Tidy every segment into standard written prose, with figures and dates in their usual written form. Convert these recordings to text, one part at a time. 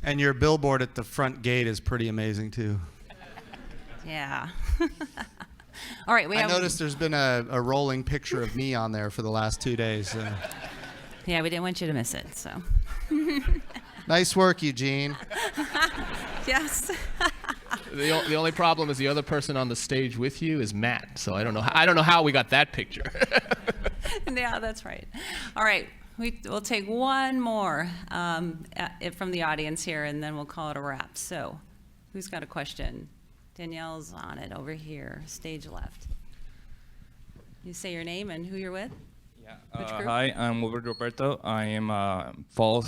And your billboard at the front gate is pretty amazing too. Yeah. All right. I noticed there's been a rolling picture of me on there for the last 2 days. Yeah, we didn't want you to miss it. So. Nice work, Eugene. Yes. The only problem is the other person on the stage with you is Matt. So I don't know how we got that picture. Yeah, that's right. All right. We'll take one more from the audience here, and then we'll call it a wrap. So, who's got a question? Danielle's on it over here, stage left. You say your name and who you're with? Yeah. Hi, I'm Wilbert Ruperto. I am a fall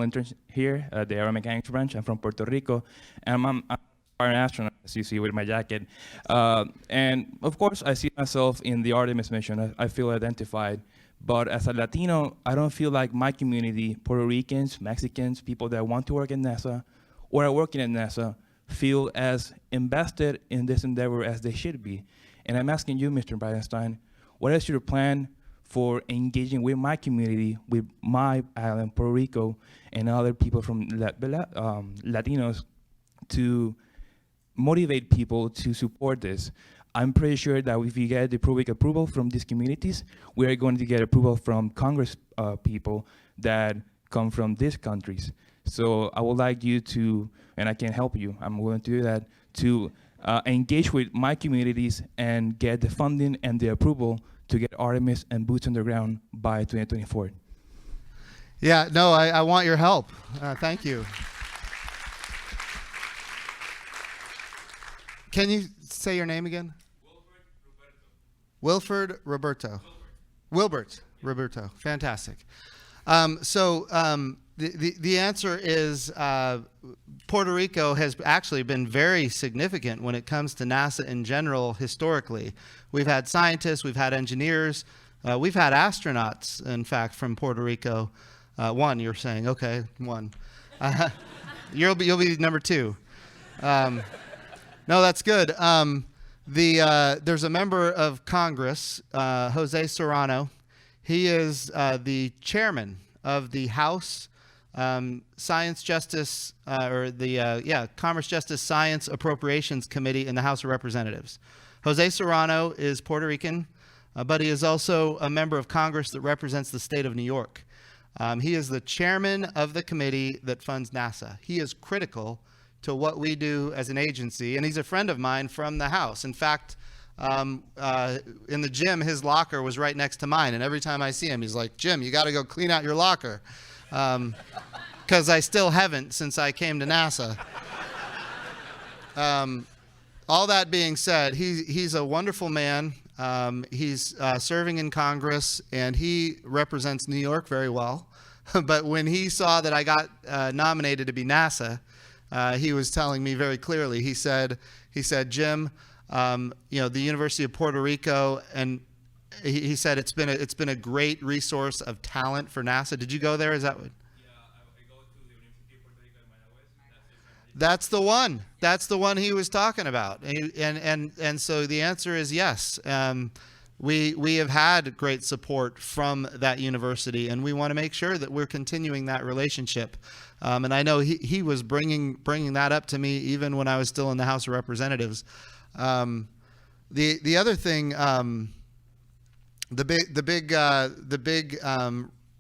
intern here at the aeromechanics branch. I'm from Puerto Rico, and I'm an astronaut, as you see with my jacket. And of course, I see myself in the Artemis mission. I feel identified. But as a Latino, I don't feel like my community, Puerto Ricans, Mexicans, people that want to work at NASA or are working at NASA, feel as invested in this endeavor as they should be. And I'm asking you, Mr. Bridenstine, what is your plan for engaging with my community, with my island, Puerto Rico, and other people from Latinos to motivate people to support this? I'm pretty sure that if you get the public approval from these communities, we are going to get approval from Congress people that come from these countries. So I would like you to, and I can help you, I'm willing to do that, to engage with my communities and get the funding and the approval to get Artemis and boots on the ground by 2024. Yeah, no, I want your help. Thank you. Can you say your name again? Wilbert Ruperto. Wilbert Ruperto. Fantastic. The answer is Puerto Rico has actually been very significant when it comes to NASA in general historically. We've had scientists, we've had engineers, we've had astronauts, in fact, from Puerto Rico. One, you're saying, okay, one. You'll be number two. No, that's good. There's a member of Congress, Jose Serrano. He is the chairman of the House Science Justice, Commerce Justice Science Appropriations Committee in the House of Representatives. Jose Serrano is Puerto Rican, but he is also a member of Congress that represents the state of New York. He is the chairman of the committee that funds NASA. He is critical to what we do as an agency, and he's a friend of mine from the House. In fact, in the gym, his locker was right next to mine, and every time I see him, he's like, Jim, you got to go clean out your locker, because I still haven't since I came to NASA. All that being said, he's a wonderful man. He's serving in Congress, and he represents New York very well. But when he saw that I got nominated to be NASA, he was telling me very clearly. He said, Jim, the University of Puerto Rico, and he said it's been a great resource of talent for NASA. Did you go there? Is that what? Yeah, I go to the University of Puerto Rico in Mayagüez. That's the one. That's the one he was talking about. And so the answer is yes. We have had great support from that university, and we want to make sure that we're continuing that relationship. And I know he was bringing that up to me even when I was still in the House of Representatives. The other thing, the big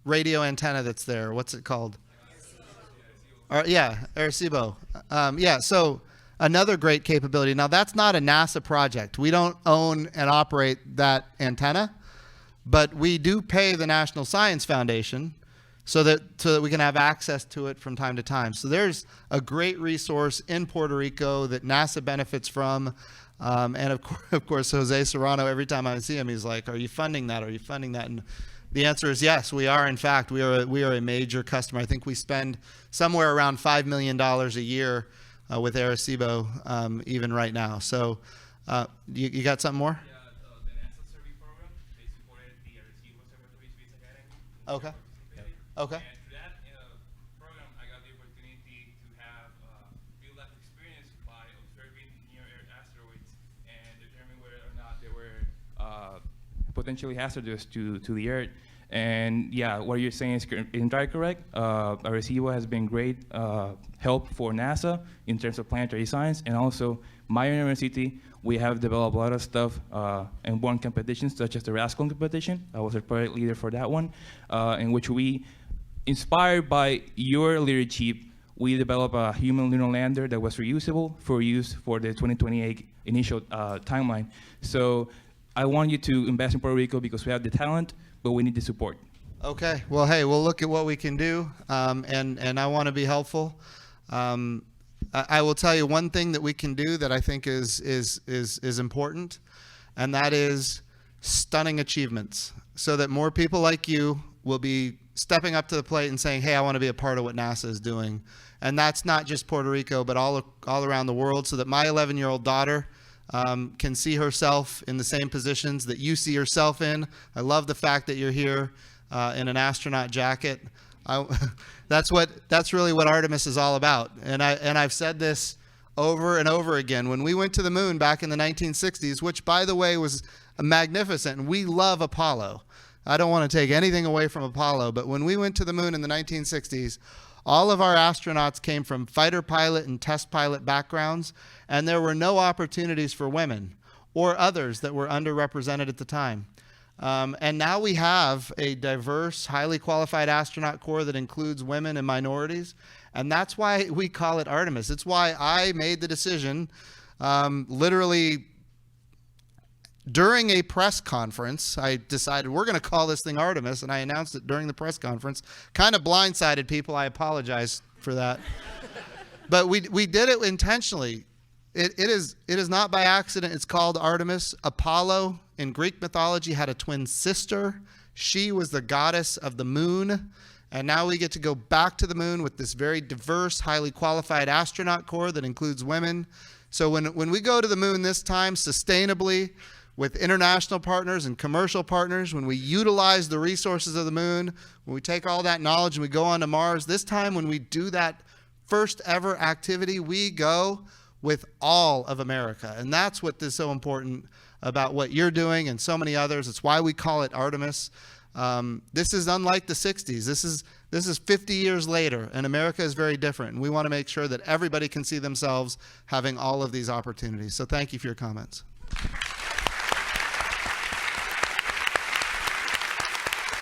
radio antenna that's there. What's it called? Arecibo. So another great capability. Now that's not a NASA project. We don't own and operate that antenna, but we do pay the National Science Foundation so that we can have access to it from time to time. So there's a great resource in Puerto Rico that NASA benefits from. And of course, Jose Serrano, every time I see him, he's like, are you funding that? Are you funding that? And the answer is yes, we are. In fact, we are a major customer. I think we spend somewhere around $5 million a year with Arecibo even right now. So you got something more? Yeah, the NASA survey program, they supported the Arecibo Observatory Space Academy. Okay. Okay. And through that program, I got the opportunity to have real-life experience by observing near-Earth asteroids and determine whether or not they were potentially hazardous to the Earth. And yeah, what you're saying is entirely correct. Arecibo has been great help for NASA in terms of planetary science, and also my university, we have developed a lot of stuff and won competitions such as the Rascal competition. I was a project leader for that one, in which we, inspired by your leadership, we developed a human lunar lander that was reusable for use for the 2028 initial timeline. So I want you to invest in Puerto Rico because we have the talent, but we need the support. Okay. Well, hey, we'll look at what we can do, and I want to be helpful. I will tell you one thing that we can do that I think is important, and that is stunning achievements, so that more people like you will be stepping up to the plate and saying, hey, I want to be a part of what NASA is doing. And that's not just Puerto Rico, but all around the world, so that my 11-year-old daughter can see herself in the same positions that you see yourself in. I love the fact that you're here in an astronaut jacket. That's really what Artemis is all about. And I've said this over and over again. When we went to the moon back in the 1960s, which by the way was magnificent, and we love Apollo. I don't want to take anything away from Apollo, but when we went to the moon in the 1960s, all of our astronauts came from fighter pilot and test pilot backgrounds, and there were no opportunities for women or others that were underrepresented at the time. And now we have a diverse, highly qualified astronaut corps that includes women and minorities, and that's why we call it Artemis. It's why I made the decision, literally during a press conference. I decided we're going to call this thing Artemis, and I announced it during the press conference. Kind of blindsided people. I apologize for that. But we did it intentionally. It is not by accident. It's called Artemis. Apollo in Greek mythology had a twin sister. She was the goddess of the moon. And now we get to go back to the moon with this very diverse, highly qualified astronaut corps that includes women. So when we go to the moon this time sustainably, with international partners and commercial partners, when we utilize the resources of the moon, when we take all that knowledge and we go on to Mars, this time when we do that first ever activity, we go with all of America. And that's what is so important about what you're doing and so many others. It's why we call it Artemis. This is unlike the 60s. This is 50 years later, and America is very different. And we want to make sure that everybody can see themselves having all of these opportunities. So thank you for your comments.